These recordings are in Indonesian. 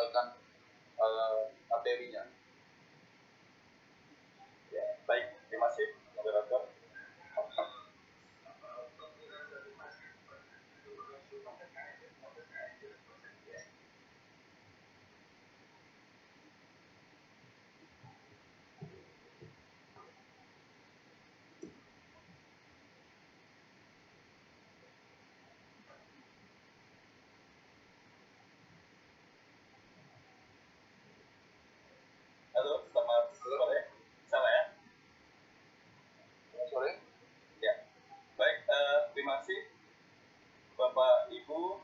meninggalkan materinya. Ya, baik, terima kasih moderator. Halo, selamat sore. Salah ya? Selamat sore. Ya, baik. Terima kasih Bapak Ibu.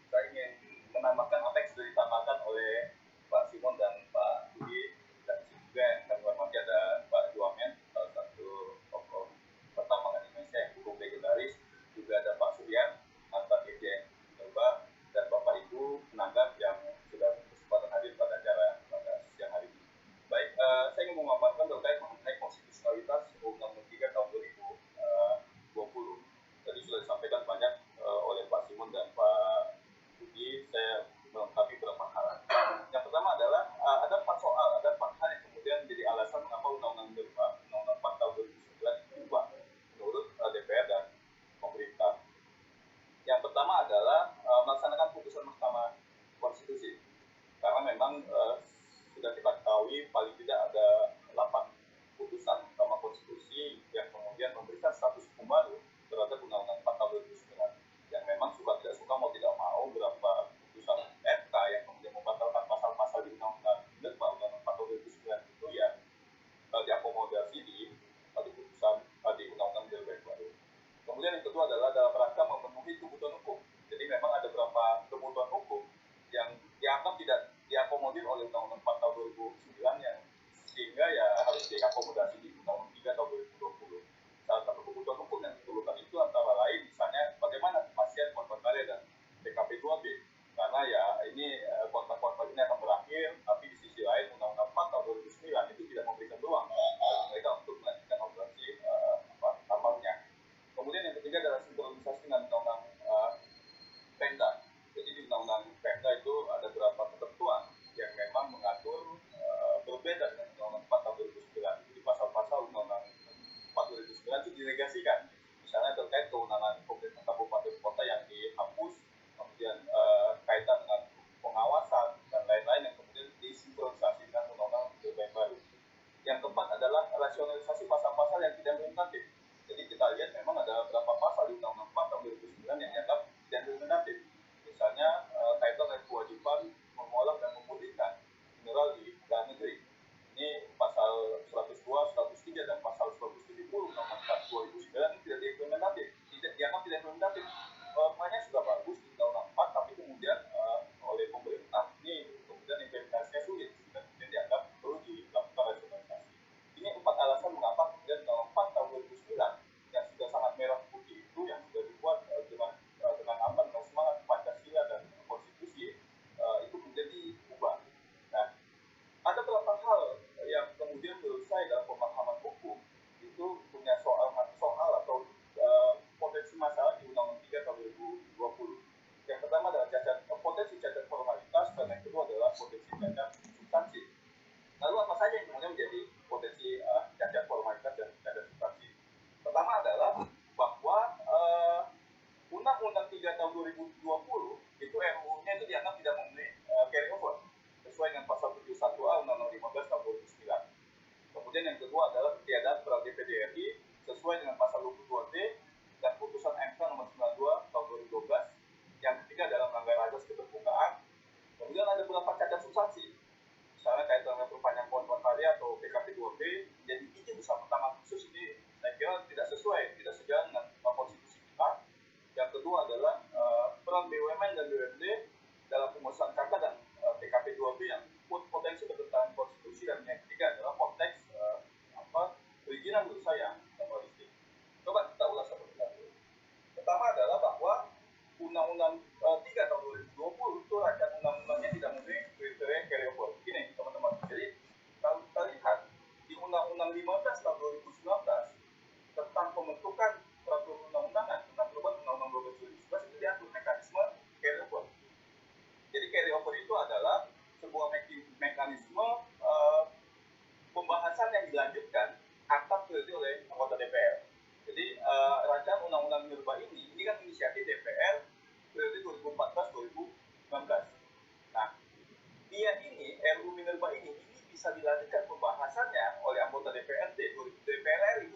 Saya ingin menambahkan apa yang sudah ditambahkan oleh Pak Simon dan Pak Budi, dan juga yang kami hormati ada Pak Juamen, salah satu tokoh pertambangan Indonesia yang cukup legendaris. Juga ada Pak Suryan, mantan Dirjen Minerba, dan Bapak Ibu penanggap yang sudah berkesempatan hadir pada acara pada siang hari ini. Baik, saya ingin memaparkan terkait mengenai konstitusionalitas Undang-Undang 3 tahun 2020. Tadi sudah disampaikan banyak oleh Pak Simon dan Pak Budi. Saya melengkapi beberapa hal. Yang pertama adalah ada 4 hal yang kemudian menjadi alasan mengapa Undang-Undang 4 tahun 2009 diubah menurut DPR dan pemerintah. Yang pertama adalah melaksanakan putusan Mahkamah Konstitusi, karena memang sudah kita ketahui paling tidak ada 8 putusan Mahkamah Konstitusi yang kemudian memberikan status hukum baru terhadap Undang-Undang 4 tahun 2009, yang memang suka tidak suka mau tidak mau beberapa putusan MK yang kemudian membatalkan pasal-pasal di Undang-Undang Minerba Undang-Undang 4 tahun 2009 itu yang diakomodasi di putusan di Undang-Undang Minerba baru. Kemudian yang kedua adalah dalam rangka memenuhi kebutuhan hukum. Jadi memang ada beberapa kebutuhan hukum yang dianggap tidak diakomodir oleh Undang-Undang 4 tahun 2009 yang sehingga ya harus diakomodasi di Undang-Undang 3 tahun 2020. Salah satu kebutuhan hukum yang diperlukan itu antara lain misalnya bagaimana kepastian kontrak karya dan PKP 2B, karena ya ini kontrak-kontrak ini akan berakhir, tapi di sisi lain Undang-Undang 4 tahun 2009 itu tidak memberikan ruang mereka untuk melanjutkan operasi tambangnya. Kemudian yang ketiga adalah sinkronisasi dengan Undang-Undang Pemda. Jadi di Undang-Undang Pemda itu ada beberapa ketentuan yang memang mengatur berbeda dengan Undang-Undang 4 tahun 2009. Jadi pasal-pasal Undang-Undang 4 2009 itu diregasikan. Misalnya terkait kewenangan pemerintah kabupaten kota yang dihapus, kemudian kaitan dengan pengawasan dan lain-lain yang kemudian disinkronisasi dengan Undang-Undang yang baru. Yang keempat adalah rasionalisasi pasal-pasal yang tidak implementatif. Jadi kita lihat memang ada beberapa pasal di Undang-Undang 4 tahun 2009 yang dianggap tidak implementatif. Misalnya kaitan dengan kewajiban mengolah dan memurnikan mineral di dalam negeri. Ini pasal 102, 103 dan pasal 170 Undang-Undang 4 2009 ini tidak diimplementatif. Dianggap tidak implementatif. Makanya sudah bagus di Undang-Undang 4, tapi kemudian oleh pemerintah ini kemudian implementasinya sulit, dan kemudian dianggap perlu dilakukan rasionalisasi. Ini 4 alasan mengapa kemudian Undang-Undang 4 tahun 2009 yang sudah sangat merah putih itu, yang sudah dibuat dengan aman dan semangat Pancasila dan konstitusi itu kemudian diubah. Nah, ada beberapa hal yang kemudian menurut saya dalam pemahaman hukum itu punya soal atau potensi masalah di Undang-Undang 3 tahun 2020. Yang pertama adalah potensi cacat formalitas, dan yang kedua adalah potensi cacat substansi. Lalu apa saja yang kemudian menjadi potensi cacat formalitas dan cacat substansi? Pertama adalah bahwa Undang-Undang 3 tahun 2020 itu RUU-nya itu dianggap tidak memenuhi carry over sesuai dengan pasal 71A Undang-Undang 15 tahun 2009. Kemudian yang kedua adalah ketiadaan peran DPD RI sesuai dengan pasal 22D dan putusan MK nomor 92 tahun 2012. Yang ketiga adalah melanggar azas keterbukaan. Kemudian ada beberapa cacat substansi, misalnya kaitan dengan perpanjangan kontrak karya atau PKP 2B. Jadi izin usaha pertama khusus ini saya kira tidak sesuai, tidak sejalan dengan konstitusi kita. Yang kedua adalah peran BUMN dan BUMD dalam pengurusan KK dan PKP 2B yang potensi bertentangan konstitusi. Dan yang ketiga adalah konteks perizinan usaha yang monopolistik. Coba kita ulas satu persatu. Pertama adalah bahwa Undang-Undang 3 tahun 2020 itu rancangan undang-undangnya tidak memenuhi kriteria carry over. Gini teman-teman, jadi kalau kita lihat di Undang-Undang 15 tahun 2019 tentang pembentukan peraturan undang-undangan tentang perubahan Undang-Undang 12 2011 itu diatur mekanisme carry over. Jadi carry over itu adalah dilanjutkan pembahasannya oleh anggota DPRD DPR RI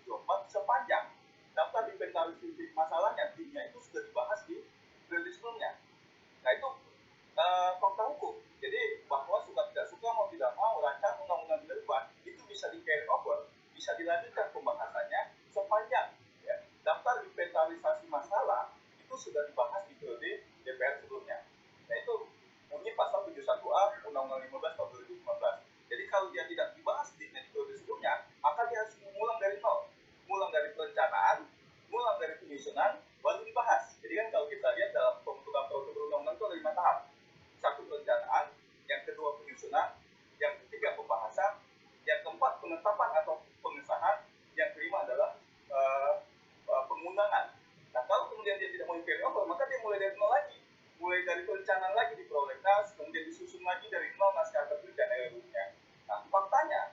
2019-2024 sepanjang daftar inventarisasi masalahnya timnya itu sudah dibahas di periode sebelumnya. Nah itu fakta hukum. Jadi bahwa suka tidak suka mau tidak mau rancangan undang-undang Minerba itu bisa di carry over, bisa dilanjutkan pembahasannya sepanjang ya, daftar inventarisasi masalah itu sudah dibahas di periode DPR sebelumnya. Nah itu bunyi pasal 71A Undang-Undang 15 tahun 2015. Jadi kalau dia tidak dibahas di periode sebelumnya, maka dia harus mengulang dari nol, mengulang dari perencanaan, mengulang dari penyusunan, baru dibahas. Jadi kan kalau kita lihat dalam pembentukan prosedur undang-undang itu ada 5 tahap. Satu perencanaan, yang kedua penyusunan, yang ketiga pembahasan, yang keempat penetapan atau pengesahan, yang kelima adalah pengundangan. Nah kalau kemudian dia tidak mau carry over, maka dia mulai dari nol lagi, mulai dari perencanaan lagi di prolegnas, kemudian disusun lagi dari nol naskah akademik dan RUU-nya. Nah faktanya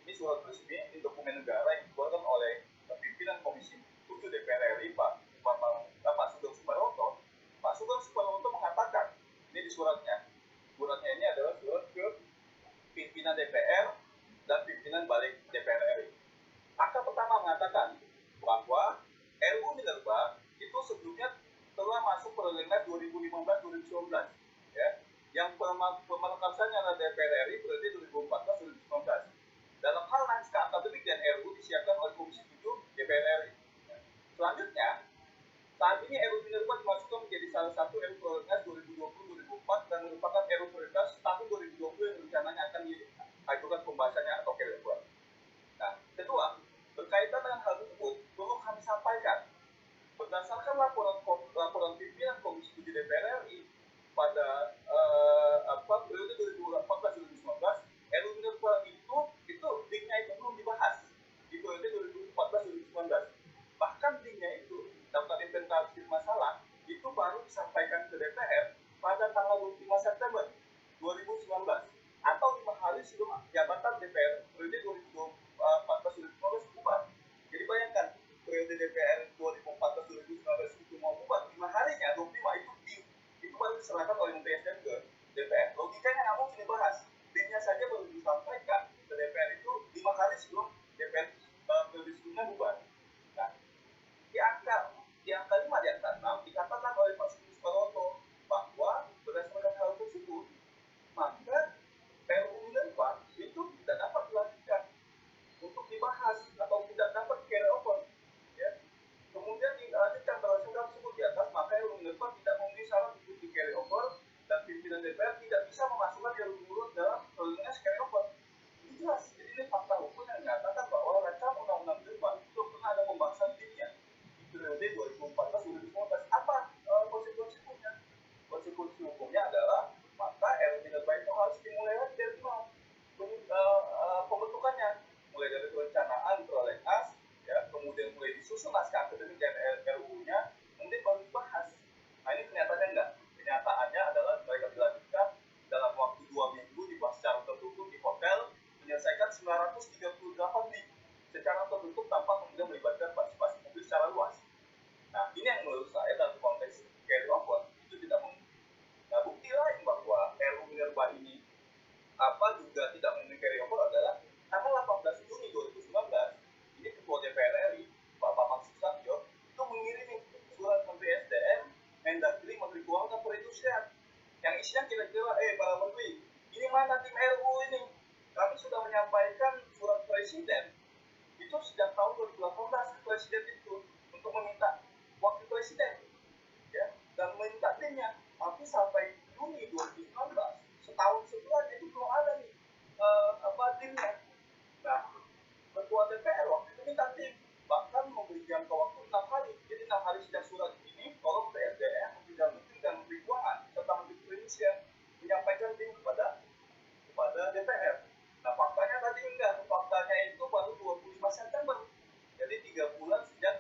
ini surat resmi, ini dokumen negara yang dikeluarkan oleh pimpinan Komisi 7 DPR RI Pak Sugeng Suparwoto. Pak Sugeng Suparwoto mengatakan ini di suratnya ini adalah surat ke pimpinan DPR dan pimpinan balik DPR RI. Akta pertama mengatakan bahwa RUU Minerba itu sebelumnya telah masuk prolegnas 2015-2019 ya, yang pemerkasanya adalah DPR RI periode 2014-2019. Dalam hal naskah akademik dan RUU disiapkan oleh Komisi 7 DPR RI. Selanjutnya, saat ini RUU Minerba dimasukkan menjadi salah satu RUU Prolegnas 2020-2004 dan merupakan RUU Prolegnas tahun 2020 yang rencananya akan diajukan pembahasannya atau carry over. Nah, kedua, berkaitan dengan hal tersebut, perlu kami sampaikan berdasarkan laporan pimpinan Komisi 7 DPR RI pada periode 2014-2019, RUU Minerba itu linknya itu belum dibahas di periode 2014-2019. Bahkan linknya itu daftar inventarisasi masalah itu baru disampaikan ke DPR pada tanggal 25 September 2019 atau 5 hari sebelum jabatan DPR periode 2014-2019 bubar. Jadi bayangkan periode DPR 2014-2019 itu mau bubar, 5 harinya 25 itu baru diserahkan oleh Menteri SDM ke DPR. Logikanya nggak mungkin dibahas. Linknya saja baru disampaikan ke DPR itu 5 hari sebelum DPR periode sebelumnya bubar. Nah, di angka 5 di angka 6 dikatakan oleh Pak Sugeng Suparwoto bahwa berdasarkan hal tersebut maka RUU Minerba itu tidak dapat dilanjutkan untuk dibahas atau tidak dapat carry over ya. Kemudian dilanjutkan berdasarkan tersebut di atas, maka RUU Minerba tidak memenuhi syarat untuk di carry over dan pimpinan DPR tidak bisa memasukkan RUU dalam prolegnas carry over. Ini jelas. Jadi ini fakta hukum yang menyatakan bahwa rancangan undang-undang Minerba itu pernah ada pembahasan timnya di periode 2014-2015. Apa konsekuensi hukumnya? Konsekuensi hukumnya adalah maka RUU Minerba itu harus dimulai lagi dari nol pembentukannya, mulai dari perencanaan prolegnas ya, kemudian mulai disusun naskah akademik dan RUU-nya, kemudian baru dibahas. Nah ini kenyataannya enggak. Kenyataannya adalah mereka dilanjutkan dalam waktu 2 minggu dibahas secara tertutup di hotel, menyelesaikan 938 link secara tertutup tanpa kemudian melibatkan partisipasi publik secara luas. Nah ini yang menurut saya dalam konteks carry over itu tidak mungkin. Nah bukti lain bahwa RUU Minerba ini juga tidak memenuhi carry over adalah tanggal 18 Juni 2019 ini Ketua DPR RI Pak Bambang Susatyo itu mengirim surat Menteri SDM, Mendagri, Menteri Keuangan, dan Perindustrian yang isinya kira-kira para menteri, ini mana tim RUU ini? Kami sudah menyampaikan surat presiden itu sejak tahun 2018 ke presiden itu untuk meminta wakil presiden ya, dan meminta timnya, tapi sampai Juni 2019 setahun setelahnya itu belum ada nih timnya. Nah, Ketua DPR waktu itu minta tim, bahkan memberi jangka waktu 6 hari. Jadi 6 hari sejak surat ini, tolong PSDM, Menteri Menteri dan Menteri Keuangan serta Menteri Perindustrian menyampaikan tim kepada DPR. Nah, faktanya tadi enggak, faktanya itu baru 25 September. Jadi 3 bulan sejak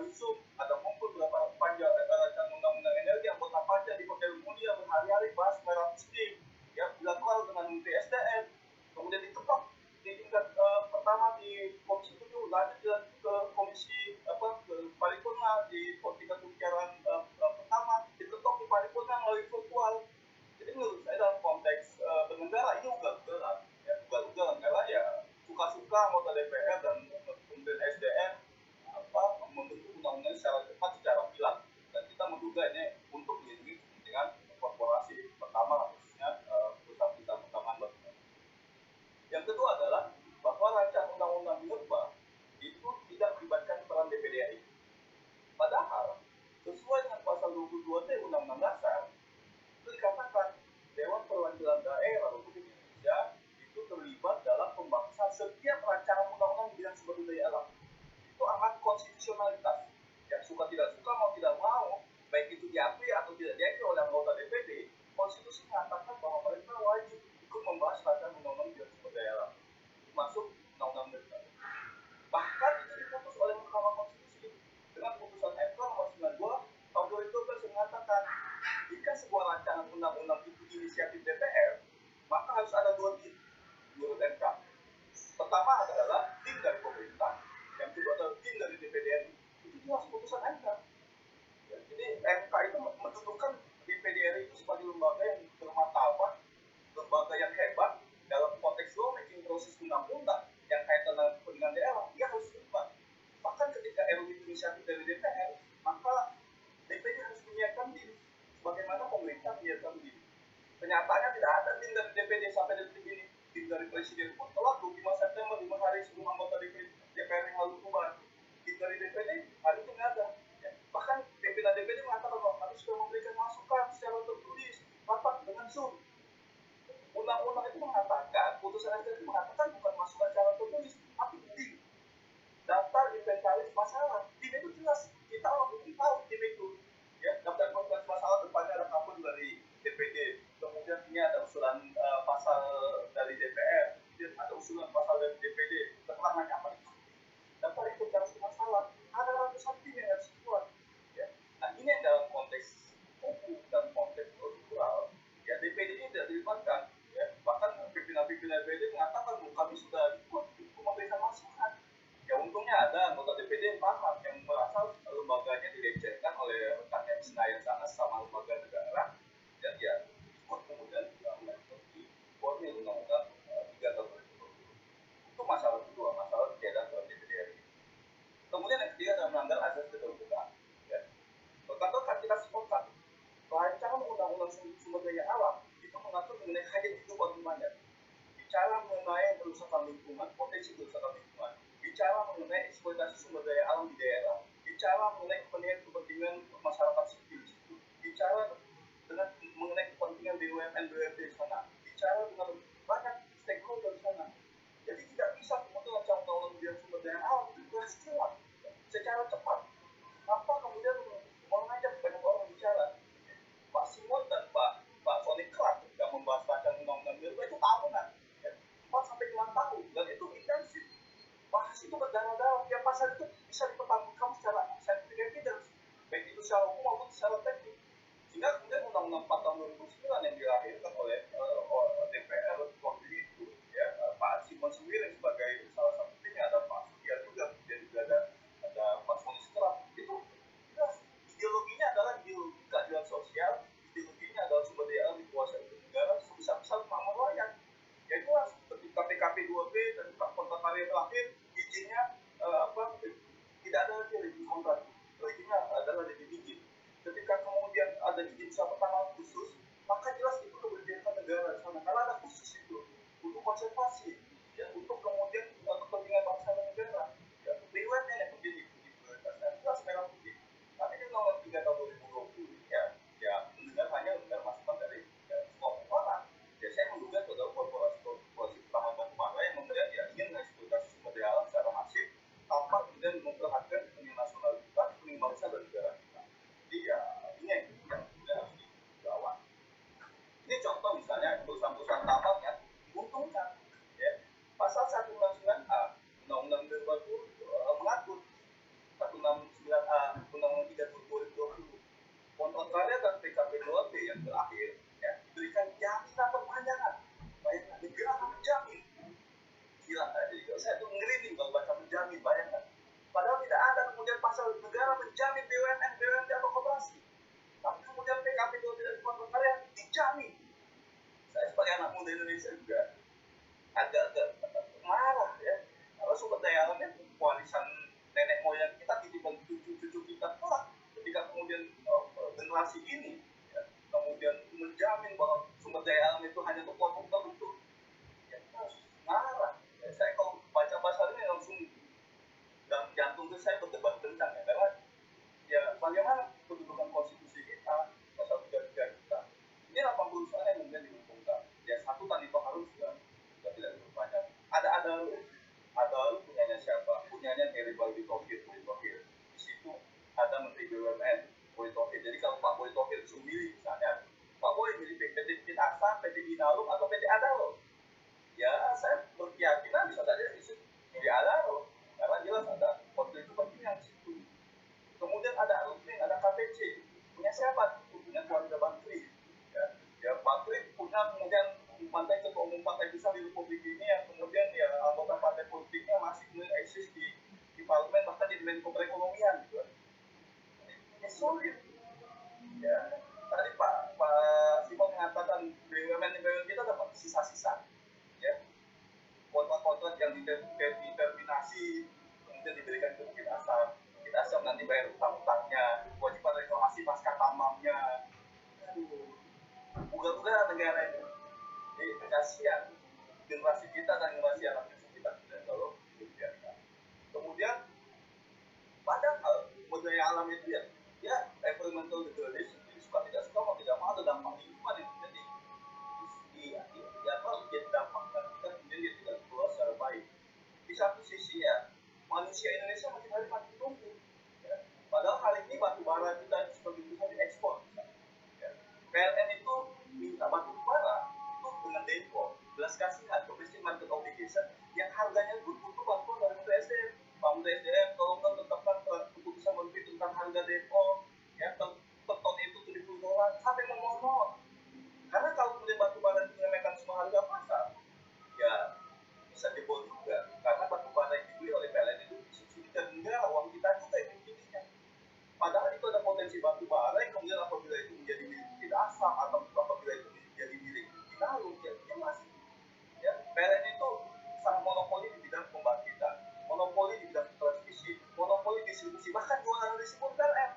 Zoom, ada kumpul berapa rancangan undang-undang energi, anggota panja di Hotel Mulia berhari-hari bahas merah putih, ya bilateral dengan Menteri SDM, kemudian diketok di tingkat pertama di Komisi 7, lanjut ke Komisi ke paripurna di tingkat pembicaraan pertama, diketok di paripurna melalui virtual. Jadi menurut saya dalam konteks bernegara ini ugal-ugalan, ya ugal-ugalan karena ya suka-suka anggota DPR dan kemudian SDM membentuk undang-undang secara cepat, secara kilat, dan kita menduga ini untuk melindungi kepentingan korporasi pertama, khususnya perusahaan-perusahaan pertambangan. Yang kedua adalah bahwa rancangan undang-undang minerba itu tidak melibatkan peran DPD RI. Padahal sesuai dengan pasal 22 Undang-Undang Dasar itu dikatakan Dewan Perwakilan Daerah Republik Indonesia itu terlibat dalam pembahasan setiap rancangan undang-undang di bidang sumber daya alam. Itu amat konstitusionalitas. Ya suka tidak suka, mau tidak mau, baik itu diakui atau tidak diakui oleh anggota DPD, konstitusi mengatakan bahwa mereka wajib ikut membahas rancangan undang-undang di bidang sumber daya alam, masuk undang-undang dasar. Bahkan itu diputus oleh Mahkamah Konstitusi dengan putusan MK nomor 92 tahun 2012 yang mengatakan jika sebuah rancangan undang-undang itu inisiatif DPR, maka harus ada dua tim menurut MK. Pertama adalah tim dari pemerintah, yang kedua adalah tim dari DPD RI. Itu jelas putusan MK. Ya, jadi MK itu mendudukan DPD RI itu sebagai lembaga yang bermartabat, lembaga yang hebat dalam konteks lawmaking proses undang-undang yang kaitan dengan kepentingan daerah, dia harus terlibat. Bahkan ketika RUU itu inisiatif dari DPR, maka DPD harus menyiapkan diri sebagaimana pemerintah menyiapkan diri. Kenyataannya tidak ada tim dari DPD sampai detik ini. Tim dari Presiden pun telah 25 September 5 hari sebelum anggota DPR yang lalu bubar. Tim dari DPD hari ini tidak ada. Ya. Bahkan pimpinan DPD mengatakan bahwa kami sudah memberikan masukan secara tertulis, rapat dengan Zoom. Undang-undang itu mengatakan, putusan MK itu mengatakan bukan masukan secara tertulis, tapi tim. Daftar inventaris masalah. Tim itu jelas, kita orang hukum tahu tim itu. Ya, daftar inventaris masalah depannya ada kabel dari DPD. Kemudian ini ada usulan pasal dari DPR, kemudian ada usulan pasal dari DPD. Keterangannya apa itu? Daftar inventaris masalah. Ada ratusan tim yang harus dibuat. Ya. Nah, ini yang dalam konteks hukum dan konteks prosedural. Ya, DPD ini tidak dilibatkan. Ya, bahkan pimpinan-pimpinan DPD mengatakan kami sudah ikut memberikan masukan. Ya untungnya ada anggota DPD yang paham, yang merasa lembaganya dilecehkan oleh rekannya di Senayan sana sama lembaga negara, dan dia ikut kemudian mengikuti formil undang-undang 3 tahun 2020. Itu masalah kedua, masalah ketiadaan peran DPD RI. Kemudian yang ketiga adalah melanggar azas keterbukaan. Ya. Bahkan kita sepakat rancangan undang-undang sumber daya alam itu mengatur mengenai hajat hidup wajib mandat, bicara mengenai kerusakan lingkungan, potensi kerusakan lingkungan, bicara mengenai eksploitasi sumber daya alam di daerah, bicara mengenai kepentingan masyarakat sipil, bicara mengenai kepentingan BUMN BUMD di sana, bicara dengan banyak stakeholder di sana. Jadi tidak bisa kemudian rancangan undang-undang bidang sumber daya alam itu berhasil secara cepat. Apa kemudian mengajak banyak orang bicara? Pak Simon dan Pak Sony Clark ketika membahas rancangan undang-undang itu tahunan, ya, 4-5 tahun, dan itu intensif. Bahas itu berdarah-darah, tiap pasal itu bisa dipertanggungjawabkan secara scientific evidence, baik itu secara hukum maupun secara teknik. Sehingga kemudian Undang-Undang 4 tahun 2009 yang dilahirkan oleh DPR waktu itu, ya, Pak Simon sendiri sebagai salah satu timnya, ada Pak Surya juga, kemudian juga ada Pak Sony Clark. Itu jelas ideologinya adalah ideologi keadilan sosial, ideologinya adalah sumber daya alam dikuasai oleh negara sebesar-besar makmur rakyat. Ya itulah ketika PKP 2B dan kontrak karya terakhir, izinnya tidak ada lagi izin kontrak, izinnya adalah izin izin. Ketika kemudian ada izin usaha pertanahan khusus, maka jelas itu keberpihakan negara di sana, karena ada khusus itu untuk konservasi, ya, untuk kemudian kepentingan bangsa dan negara. Ya, BUMN yang kemudian diprioritaskan jelas merah putih. Tapi di nomor 3 tahun 2020 ya mendengar hanya mendengar masukan dari semua orang. Ya saya menduga itu adalah korporasi pertama Batubara yang kemudian ya ingin mengeksploitasi sumber daya alam secara masif tanpa kemudian memperhatikan kepentingan nasional kita, kepentingan bangsa dan negara kita. Jadi ya ini yang kemudian harus dilawan. Ini contoh misalnya perusahaan-perusahaan tambang yang diuntungkan. Ya. Pasal 169A Undang-Undang 2000 mengatur 169A Undang-Undang 3 2020 kontrak karya dan PKP 2B yang terakhir ya diberikan jaminan perpanjangan. Bayangkan negara menjamin. Gila, jadi saya tuh ngeri kalau baca menjamin, bayangkan. Padahal tidak ada kemudian pasal negara menjamin BUMN, BUMD atau koperasi. Tapi kemudian PKP 2B dan kontrak karya dijamin. Saya sebagai anak muda Indonesia juga agak-agak marah ya. Kalau sumber daya alamnya warisan nenek moyang kita, titipan cucu-cucu kita pula. Ketika kemudian generasi ini ya, kemudian menjamin bahwa sumber daya alam itu hanya untuk kelompok tertentu, ya kita harus marah. Ya, saya kalau baca pasal ini langsung dalam jantung saya berdebar kencang ya, karena ya bagaimana kedudukan konstitusi kita, pasal 33 kita. Ini 80 soal yang kemudian diuntungkan. Ya satu tadi itu harus juga tidak diperpanjang. Ada punyanya siapa? Punyanya Eri Boy Thohir. Di situ ada Menteri BUMN Boy Thohir. Jadi kalau Pak Boy Thohir sendiri misalnya, Pak Boy milih PT Pinasa, PT Inalum atau PT Adaro, ya saya berkeyakinan bisa saja isu milih Adaro karena jelas ada konflik kepentingan di situ. Kemudian ada Alumni, ada KPC, punya siapa? Punya keluarga Bakri. Ya Bakri punya kemudian mantan ketua umum partai besar di Republik ini yang kemudian ya anggota partai politiknya masih kemudian eksis di parlemen, bahkan jadi Menko Perekonomian gitu. Ini sulit. Ya tadi Pak Simon mengatakan BUMN kita dapat sisa-sisa, ya kontrak-kontrak yang diterminasi kemudian diberikan ke Bukit Asam nanti bayar utang-utangnya, kewajiban reklamasi pasca tambangnya. Bukan negara ini. Jadi kasihan generasi kita dan generasi anak cucu kita kalau dibiarkan. Kemudian padahal budaya alam itu ya environmental degradation, jadi suka tidak suka mau tidak mau ada dampak lingkungan yang terjadi. Dia dampak dan kita kemudian dia tidak keluar secara baik. Di satu sisi ya manusia Indonesia makin hari makin tumbuh. Ya. Padahal hari ini batu bara kita sebagai besar diekspor. Ya. PLN itu minta batu bara itu dengan depo belas kasihan domestic market obligation yang harganya itu butuh bantuan dari PSDM. Pak PSDM tolong tetapkan keputusan menteri tentang harga depo ya per ton itu $70 sampai ngomong. Karena kalau kemudian batu bara itu mekanisme harga pasar ya bisa jebol juga, karena batu bara yang dibeli oleh PLN itu disubsidi dari negara, uang kita juga yang dibelinya. Padahal itu ada potensi batu bara yang kemudian apabila itu menjadi milik Bukit Asam atau apabila itu menjadi milik Inalum, ya masih. Ya, PLN itu sangat monopoli di bidang pembangkitan, monopoli di bidang transmisi, monopoli distribusi, bahkan jualan distribusi PLN.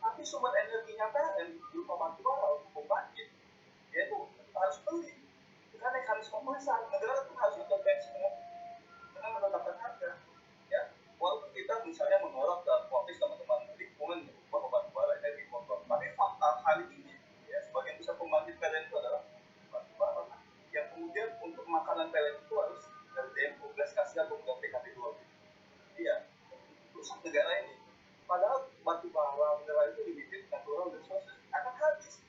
Tapi sumber energinya PLN berupa batu bara untuk pembangkit, yaitu harus beli. Dengan mekanisme pasar, negara pun harus intervensi dengan menetapkan harga. Ya, walaupun kita misalnya menolak dalam konteks teman-teman lingkungan bahwa batu bara energi kotor, tapi fakta hari ini ya sebagian besar pembangkit PLN itu adalah batu bara. Yang kemudian untuk makanan PLN itu harus dari depo, belas kasihan kemudian PKP 2B. Iya, rusak negara ini. Padahal batu bara mineral itu limited natural resources akan habis.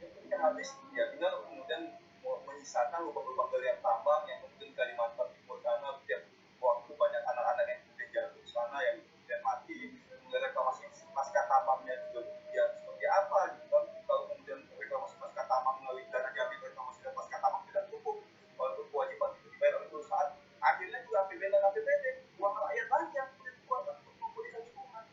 Ya, ketika habis, ya tinggal kemudian menyisakan lubang-lubang galian tambang yang mungkin Kalimantan Timur sana setiap waktu banyak anak-anak yang kemudian jatuh di sana yang kemudian mati. Kemudian reklamasi pasca tambangnya juga ya seperti apa gitu kan. Kalau kemudian reklamasi pasca tambang melalui dana jaminan reklamasi dan pasca tambang tidak cukup, walaupun kewajiban itu dibayar oleh perusahaan, akhirnya juga APBN dan APBD uang rakyat lagi yang kemudian dikeluarkan untuk memulihkan lingkungan.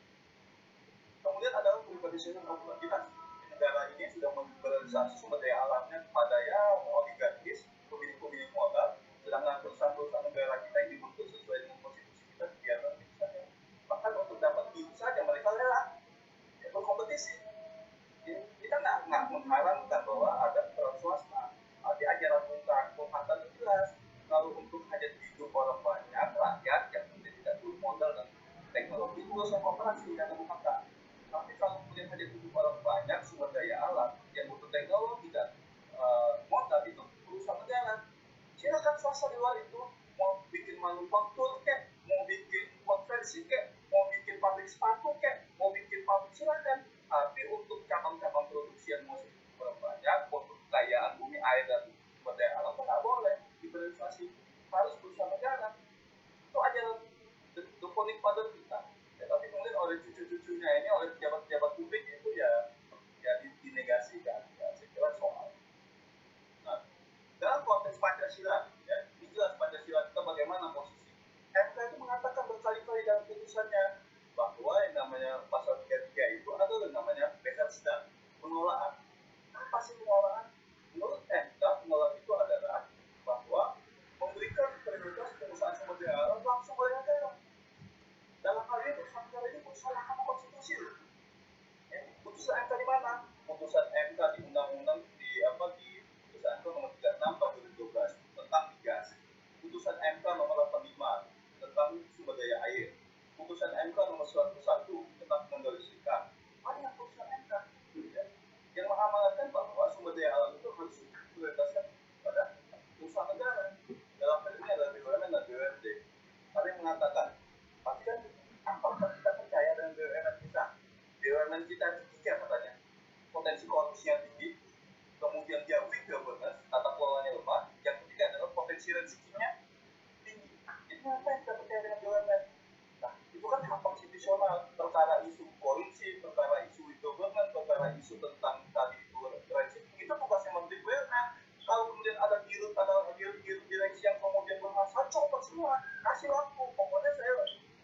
Kemudian ada privatization of dinas. Negara ini sudah memliberalisasi sumber daya alamnya kepada ya oligarkis, pemilik-pemilik modal, sedangkan perusahaan-perusahaan negara kita yang dibentuk sesuai dengan konstitusi kita biarkan begitu saja. Bahkan untuk dapat hidup saja mereka rela ya, berkompetisi. Ya, kita nggak mengharapkan bahwa ada peran swasta. Di ajaran Bung Hatta itu jelas kalau untuk hajat hidup orang banyak rakyat yang kemudian tidak perlu modal dan teknologi itu urusan operasi kata Bung Hatta. Tapi kalau kemudian hanya hidup orang banyak sumber daya alam yang butuh teknologi dan modal itu urusan negara. Silakan swasta di luar itu mau bikin manufaktur kek, mau bikin konversi kek, mau bikin pabrik sepatu kek, mau bikin pabrik silakan. Tapi untuk cabang-cabang produksi yang masih orang banyak, untuk kekayaan bumi air dan sumber daya alam itu nggak boleh liberalisasi, harus perusahaan negara. Itu ajaran the founding father kita. Ya, tapi kemudian oleh cucu-cucu isunya ini oleh pejabat-pejabat publik itu ya dinegasikan. Ya, saya kira soal. Nah, dalam konteks Pancasila, ya, ini jelas Pancasila kita bagaimana posisi. MK itu mengatakan berkali-kali dalam putusannya bahwa yang namanya pasal 33 itu adalah namanya behersda, pengelolaan. Apa sih pengelolaan? Menurut MK, pengelolaan itu adalah bahwa memberikan prioritas pengusahaan sumber daya alam langsung oleh negara. Dalam hal ini putusan negara ini putusan Mahkamah Konstitusi. Putusan MK di mana? Putusan MK di undang-undang di putusan MK nomor 36 tahun 2012 tentang migas. Putusan MK nomor 85 tentang sumber daya air. Putusan MK nomor 101 tentang pengendalian listrik. Banyak putusan MK ya, yang mengamanatkan bahwa sumber daya alam itu harus diprioritaskan pada usaha negara. Dalam hal ini adalah BUMN dan BUMD. Ada yang mengatakan, tapi kan apakah kita percaya dengan BUMN kita? BUMN kita tiga katanya, potensi korupsi yang tinggi, kemudian dia weak governance, tata kelolanya lemah, yang ketiga adalah potensi rezekinya tinggi. Jadi apa yang kita percaya dengan BUMN? Nah, itu kan hak konstitusional, perkara isu korupsi, perkara isu governance, perkara isu tentang tadi itu rezeki, itu tugasnya Menteri BUMN. Kalau kemudian ada dirut direksi yang kemudian bermasalah, copot semua, kasih lampu. Pokoknya saya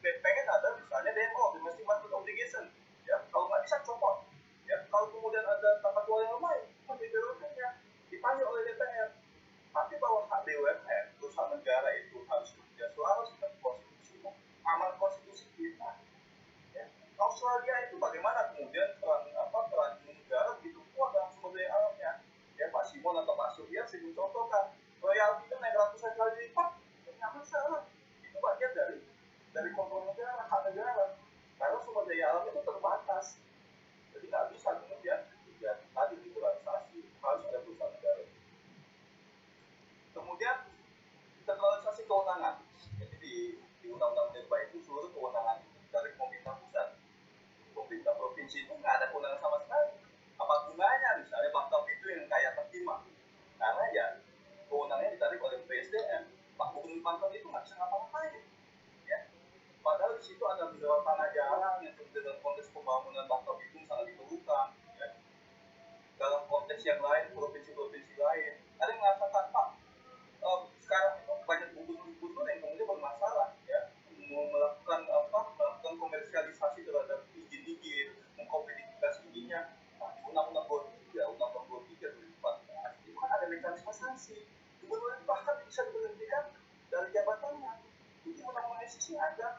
pengen ada misalnya DMO, domestic market obligation. Ya, kalau nggak bisa copot. Ya, kalau kemudian ada tata kelola yang lemah, Menteri BUMN-nya dipanggil oleh DPR. Tapi bahwa hak BUMN, perusahaan negara itu harus bekerja selaras dengan konstitusi, amanat konstitusi kita. Ya. Australia itu bagaimana kemudian peran negara begitu kuat dalam sumber daya alamnya. Ya, Pak Simon atau Pak Surya sering contohkan royalti naik ratusan kali lipat, nggak masalah. Itu bagian dari kontrol negara, hak negara. Karena sumber daya alam itu terbatas, jadi nggak bisa kemudian ya tadi liberalisasi, harus ada perusahaan negara. Kemudian sentralisasi kewenangan. Jadi di undang-undang Minerba itu seluruh kewenangan itu dari pemerintah pusat. Pemerintah provinsi itu nggak ada kewenangan sama sekali. Apa gunanya misalnya Bangka Belitung yang kaya tertimah? Karena ya kewenangannya ditarik oleh PSDM. Pak Gubernur Bangka Belitung nggak bisa ngapa-ngapain. Ya. Padahal di situ ada beberapa tanah jarang yang dalam konteks pembangunan Bangka Belitung sangat diperlukan. Ya. Dalam konteks yang lain, provinsi-provinsi lain, ada yang mengatakan Pak, sekarang itu banyak gubernur yang kemudian bermasalah, ya, melakukan komersialisasi terhadap izin-izin, mengkomodifikasi izinnya. Nah, di Undang-Undang 23, Undang-Undang 23 2014 itu kan ada mekanisme sanksi. Gubernur bahkan bisa diberhentikan dari jabatannya. Itu Undang-Undang SSC ada.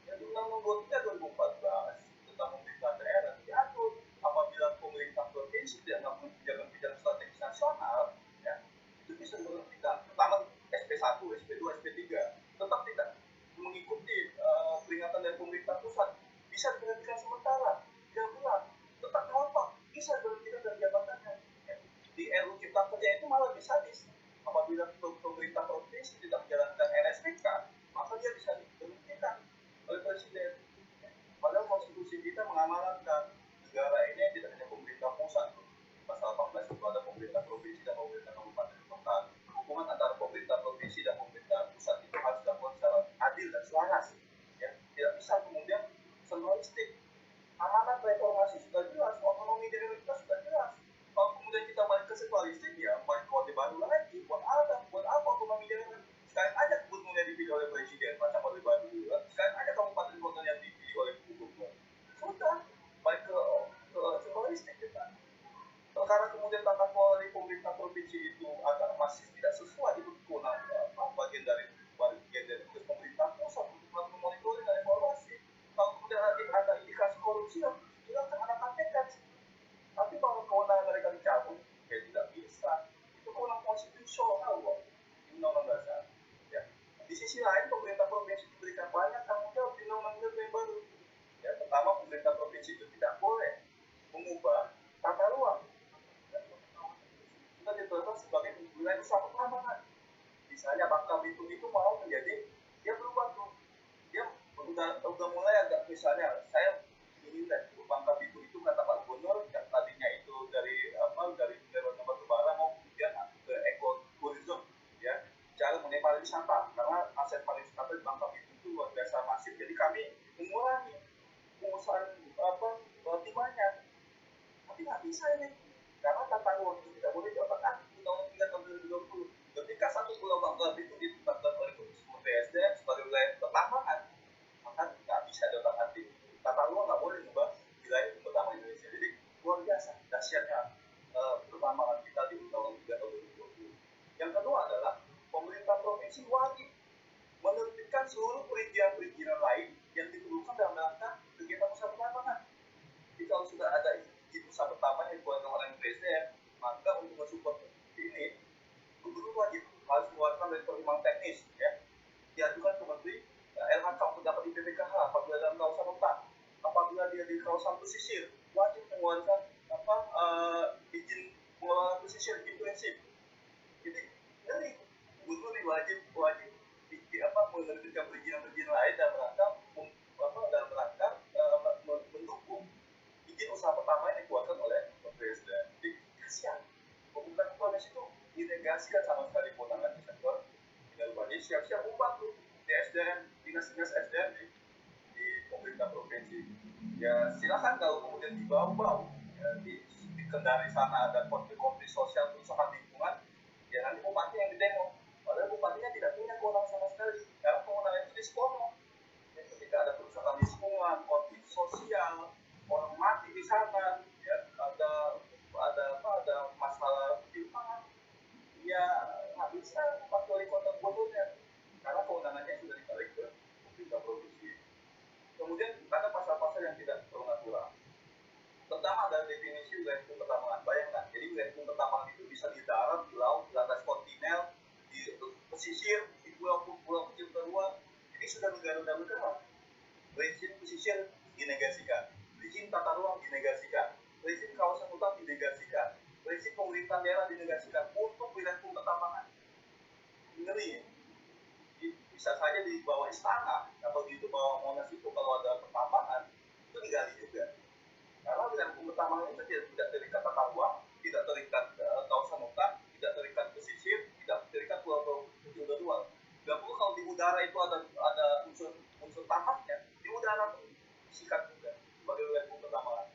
Yang di Undang-Undang 23 2014 tentang pemerintahan daerah diatur apabila pemerintah provinsi tidak melakukan kebijakan-kebijakan strategis nasional, ya, itu bisa diberhentikan. Pertama SP1, SP2, SP3 tetap tidak mengikuti peringatan dari pemerintah pusat, bisa diberhentikan sementara 3 bulan, tetap ngotot, bisa diberhentikan dari jabatannya. Ya. Di RUU Cipta Kerja itu malah bisa apabila pemerintah provinsi tidak menjalankan RSPK, maka dia bisa diberhentikan oleh presiden. Padahal konstitusi kita mengamanatkan negara ini tidak hanya pemerintah pusat. Pasal 18 itu ada pemerintah provinsi dan pemerintah kabupaten kota. Hubungan antara pemerintah provinsi dan pemerintah pusat itu harus dilakukan secara adil dan selaras. Ya, tidak bisa kemudian sentralistik. Amanat reformasi sudah jelas, otonomi daerah kita sudah jelas. Kalau kemudian kita balik ke sentralistik, ya balik ke orde baru lagi. Buat apa otonomi daerah? Sekarang aja gubernurnya dipilih oleh presiden, macam orde baru. Sekarang aja kabupaten kotanya dipilih oleh gubernur. Sudah, balik ke sentralistik kita. Karena kemudian tata kelola di pemerintah provinsi itu agak masih tidak sesuai, itu kewenangan bagian dari tugas pemerintah pusat untuk melakukan monitoring dan evaluasi. Kalau kemudian ada indikasi korupsi, ya silakan ada KPK. Tapi kalau kewenangan mereka dicabut, ya tidak bisa. Itu kewenangan konstitusional kok di Undang-Undang Dasar. Ya. Di sisi lain, pemerintah provinsi diberikan banyak tanggung jawab di Undang-Undang yang baru. Ya, pertama, pemerintah provinsi itu tidak boleh mengubah tata ruang. Sudah ditetapkan sebagai wilayah usaha pertambangan. Misalnya Bangka Belitung itu mau menjadi, dia berubah tuh. Dia udah mulai agak, misalnya saya ingin Bangka Belitung itu kata Pak Gubernur yang tadinya itu dari mineral batubara mau kemudian ke ekoturism, ya, cara mengenai pariwisata, karena aset pariwisata di Bangka Belitung itu luar biasa masif. Jadi kami mengurangi pengusahaan bisa ini, karena tata ruang itu tidak boleh diotak-atik. Undang-Undang 3 tahun 2020. Ketika satu pulau Bangka itu ditetapkan oleh Komisi BSDM sebagai wilayah pertambangan, maka nggak bisa diotak-atik. Tata ruang nggak boleh mengubah wilayah pertama Indonesia. Jadi luar biasa dahsyatnya pertambangan kita di Undang-Undang 3 tahun 2020. Yang kedua adalah pemerintah provinsi wajib menerbitkan seluruh perizinan-perizinan lain yang diperlukan dalam rangka kegiatan usaha pertambangan. Jadi kalau sudah ada izin usaha pertambangan yang dikeluarkan oleh BSDM, maka untuk mensupport ini, gubernur wajib harus mengeluarkan dari pertimbangan teknis, ya, diajukan ke Menteri LHK untuk dapat IPPKH apabila dalam kawasan hutan, apabila dia di kawasan pesisir, wajib mengeluarkan izin pengelolaan pesisir, izin prinsip. Jadi dari gubernur wajib menerbitkan perizinan lain dalam rangka mendukung izin usaha pertama yang dikeluarkan oleh BSDM. Jadi kasihan, pemerintah provinsi itu dinegasikan sama sekali kewenangan di sektor mineral. Jadi siap-siap ubah tuh di SDM, dinas-dinas SDM di pemerintah provinsi. Ya silakan kalau kemudian dibawa ya, dikendari sana ada konflik sosial kerusakan lingkungan, ya nanti bupati yang didemo. Padahal bupatinya tidak punya kewenangan sama sekali, karena kewenangan itu disekolah. Ya, ketika ada kerusakan lingkungan, konflik sosial, orang mati di sana, ya, ada masalah lingkungan, ya nggak bisa Pak Wali Kota gubernurnya, karena kewenangannya sudah ditarik ke pemerintah provinsi. Kemudian ada pasal-pasal yang tidak natural. Pertama ada definisi wilayah hukum pertambangan. Bayangkan, jadi wilayah hukum pertambangan itu bisa di darat, di laut, di atas kontinel, di pesisir, di pulau-pulau kecil terluar. Jadi sudah negara-negara. Rezim pesisir dinegasikan, rezim tata ruang dinegasikan, rezim kawasan hutan dinegasikan, rezim pemerintahan daerah dinegasikan untuk wilayah hukum pertambangan. Ngeri ya? Bisa saja di bawah istana atau di bawah Monas itu kalau ada pertambangan itu digali juga. Karena wilayah hukum pertambangan itu tidak terikat tata ruang, tidak terikat kawasan hutan, tidak terikat pesisir, tidak terikat pulau-pulau kecil terluar. Gak perlu kalau di udara itu ada unsur tampaknya, di udara pun sikat juga sebagai wilayah hukum pertambangan.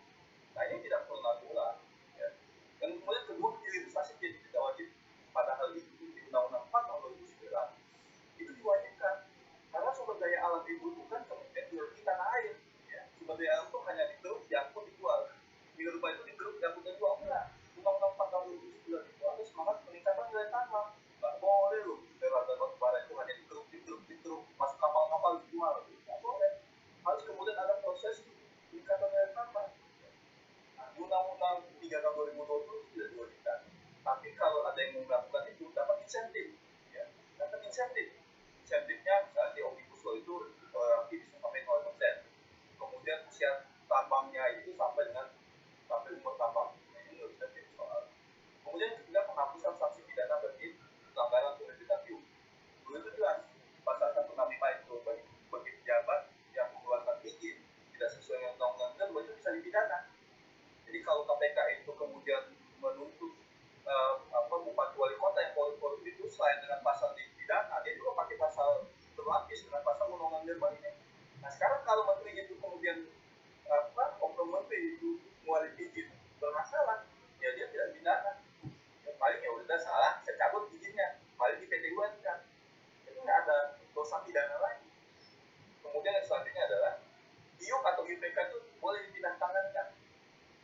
Nah ini tidak perlu natural. Ya. Dan kemudian kedua, hilirisasi jadi tidak wajib. Padahal di Undang-Undang 4 tahun 2009 itu diwajibkan. Karena sumber daya alam dibutuhkan kemudian di tanah air. Ya. Sumber daya alam itu hanya digeruk, diangkut, dijual. Mineral itu digeruk, diangkut, dijual. Enggak. Undang-Undang 4 tahun 2009 itu ada semangat peningkatan nilai tambah. Nggak boleh loh. Mineral batubara itu hanya digeruk, masuk kapal-kapal dijual. Nggak boleh. Harus kemudian ada proses peningkatan nilai tambah. Nah, Undang-Undang 3 tahun 2020 tidak diwajibkan. Tapi kalau ada yang melakukan itu dapat insentif. Ya. Dapat insentif. Insentifnya misalnya di Omnibus Law itu bisa sampai 0%. Kemudian usia tambangnya itu sampai umur tambang. Nah, ini insentif soal. Kemudian juga penghapusan sanksi pidana bagi pelanggaran penerbitan PIU. Dulu itu jelas pasal 165 itu bagi pejabat yang mengeluarkan izin tidak sesuai dengan undang-undang itu bisa dipidana. Jadi kalau KPK itu kemudian menuntut bupati wali kota yang korup itu selain dengan pasal dipidana, dia juga pakai pasal berlapis dengan pasal undang-undang minerba ini. Nah sekarang kalau menteri itu kemudian oknum menteri itu mengeluarkan izin bermasalah, ya dia tidak pidana. Ya, paling ya udah salah, saya cabut izinnya, paling di PT UN kan. Itu nggak ada dosa pidana lagi. Kemudian yang selanjutnya adalah IUK atau IPK itu boleh dipindah tangankan.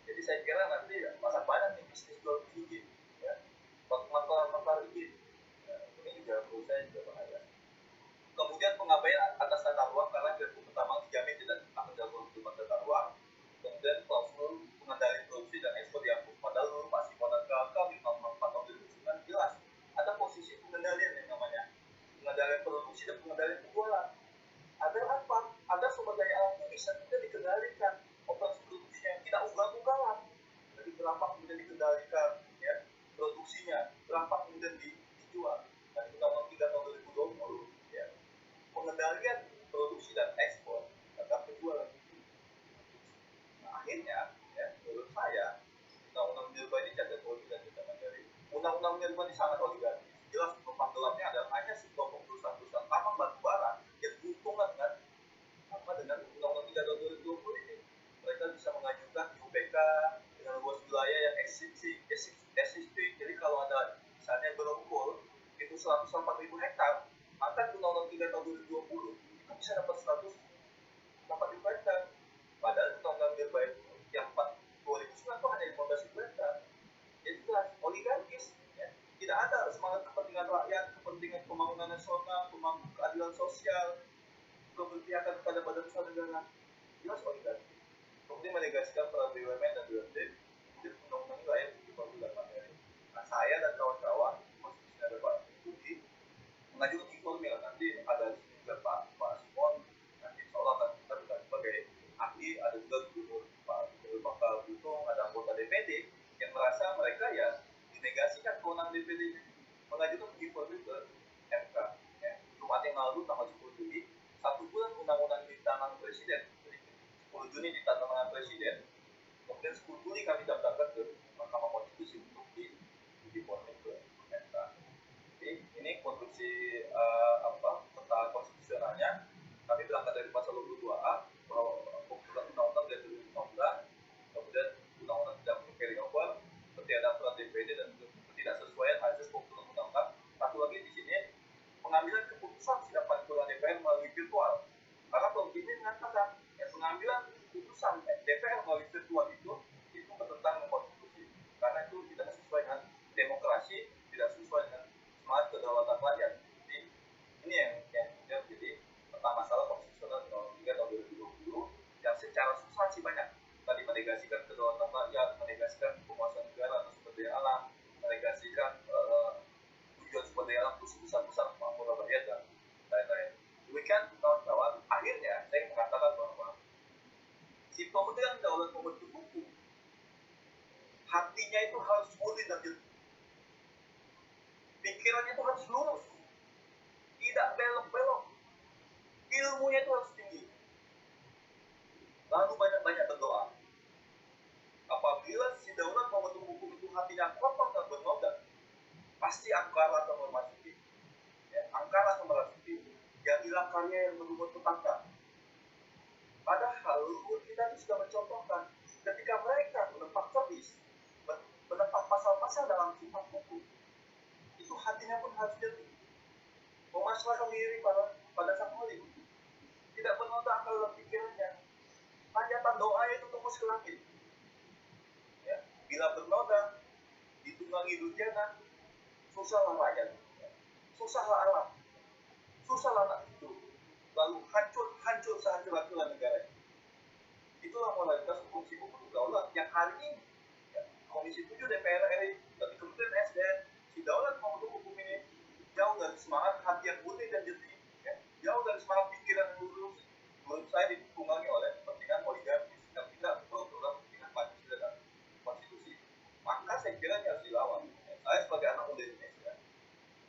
Jadi saya kira nanti masak banyak nih bisnis jual izin, ya, maklar izin. Ya, ini juga menurut saya juga bahaya. Kemudian pengabaian atas tata ruang karena direktur pertama dijamin tidak akan dilakukan perubahan tata ruang. Kemudian klausul pengendalian produksi dan ekspor dihapus. Padahal masih modal gagal di tahun 4 tahun 2009 jelas ada posisi pengendalian yang namanya pengendalian produksi dan pengendalian penjualan. Ada apa? Ada sumber daya alam yang bisa tidak dikendalikan. Operasi produksinya tidak ugal-ugalan. Jadi berapa kemudian dikendalikan, ya, produksinya, berapa kemudian dijual. Dan Undang-Undang 3 tahun 2020, ya, pengendalian produksi dan ekspor akan penjualan. Nah, akhirnya, ya, menurut saya Undang-Undang minerba ini cacat oligarki dan tidak mandiri. Undang-Undang minerba ini sangat oligarki. Jelas penumpang gelapnya adalah hanya sebuah perusahaan tambang batu bara yang diuntungkan dengan Undang-Undang 3 tahun 2020 ini. Mereka bisa mengajukan UPK dengan luas wilayah yang SCT. Jadi kalau ada misalnya berokul itu 104.000 hektar, maka Undang-Undang 3 tahun 2020 itu bisa dapat 104.000 hektar. Padahal Undang-Undang Dirba yang 2009 itu hanya 15.000 hektar. Jadi jelas oligarkis, ya. Tidak ada semangat kepentingan rakyat, kepentingan pembangunan nasional, pembangunan keadilan sosial, keberpihakan kepada badan usaha negara. Jelas oligarki. Kemudian menegasikan peran BUMN dan BUMD. Kemudian undang-undang ini layak diperlukan materi. Nah, saya dan kawan-kawan, khususnya ada Pak Budi, mengajukan informil. Nanti ada di sini juga Pak Simon. Nanti insya Allah akan kita bukan sebagai ahli. Ada juga Gubernur Pak Bangka Belitung, ada anggota DPD yang merasa mereka ya dinegasikan kewenangan DPD ini, mengajukan informil ke MK. Ya. Jumat yang lalu tanggal 10 Juni, 1 bulan undang-undang di tangan Presiden. Jadi 10 Juni di tangan Presiden, kemudian 10 Juli kami daftarkan ke Mahkamah Konstitusi untuk diformil ke MK. Jadi ini konstruksi peta konstitusionalnya. Kami berangkat dari pasal 22A bahwa pembentukan undang-undang dari 2015, kemudian undang-undang tidak punya carry over, ketiadaan peran DPD dan ketidaksesuaian azas pembentukan undang-undang. Satu lagi di sini pengambilan keputusan sidang paripurna DPR melalui virtual. Karena begini mengatakan ya, pengambilan keputusan DPR melalui virtual itu bertentangan dengan konstitusi. Karena itu tidak sesuai dengan demokrasi, tidak sesuai dengan semangat kedaulatan rakyat. Jadi ini yang jadi pertama masalah konstitusional Undang-Undang 3 tahun 2020 yang secara substansi banyak tadi menegasikan kedaulatan rakyat, menegasikan penguasaan negara atau sumber daya alam, menegasikan tujuan sumber daya alam itu sebesar-besar kemampuan rakyat dan lain-lain. Demikian kawan-kawan, akhirnya saya mengatakan bahwa si pemegang daulat pembentuk hukum hatinya itu harus murni dan jernih. Pikirannya itu harus lurus, tidak belok-belok. Ilmunya itu harus tinggi. Lalu banyak-banyak berdoa. Apabila si daulat pembentuk hukum itu hatinya kotor dan bernoda, pasti angkara akan memasuki. Ya, angkara akan memasuki. Yang hilang karya yang berumur petaka. Padahal leluhur kita itu sudah mencontohkan ketika mereka menempat cerdas, menempat pasal-pasal dalam kitab hukum, itu hatinya pun harus jernih, memasrahkan diri pada sang Holy, tidak bernoda akal dalam pikirannya. Hajatan doa itu tembus ke langit. Ya, bila bernoda, ditunggangi durjana, susahlah rakyat, susahlah alam, susahlah anak itu, lalu hancur sehancur-hancurnya negara. Itulah moralitas fungsi hukum daulat yang hari ini ya, Komisi 7 DPR RI dari Kementerian SDM, si daulat pembentuk hukum ini jauh dari semangat hati yang murni dan jernih, ya, jauh dari semangat pikiran yang lurus. Menurut saya ditunggangi oleh kepentingan oligarkis yang tidak betul-betul kepentingan Pancasila dan konstitusi. Maka saya kira ini harus dilawan. Ya, saya sebagai anak muda Indonesia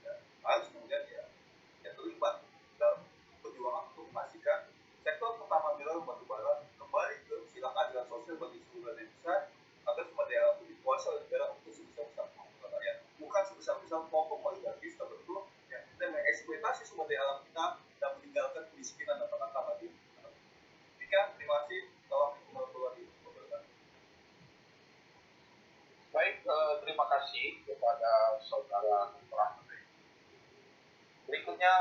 ya, harus kemudian ya terlibat dalam perjuangan untuk memastikan sektor pertama mineral batubara kembali ke sila keadilan sosial bagi seluruh Indonesia agar sumber daya alam itu dikuasai oleh negara untuk sebesar-besar kemampuan rakyat, bukan sebesar-besar kelompok oligarkis tertentu yang kita mengeksploitasi sumber daya alam kita dan meninggalkan kemiskinan dan petaka bagi anak. Demikian, terima kasih. Salam warahmatullahi wabarakatuh. Baik, terima kasih kepada saudara Rahmat. Berikutnya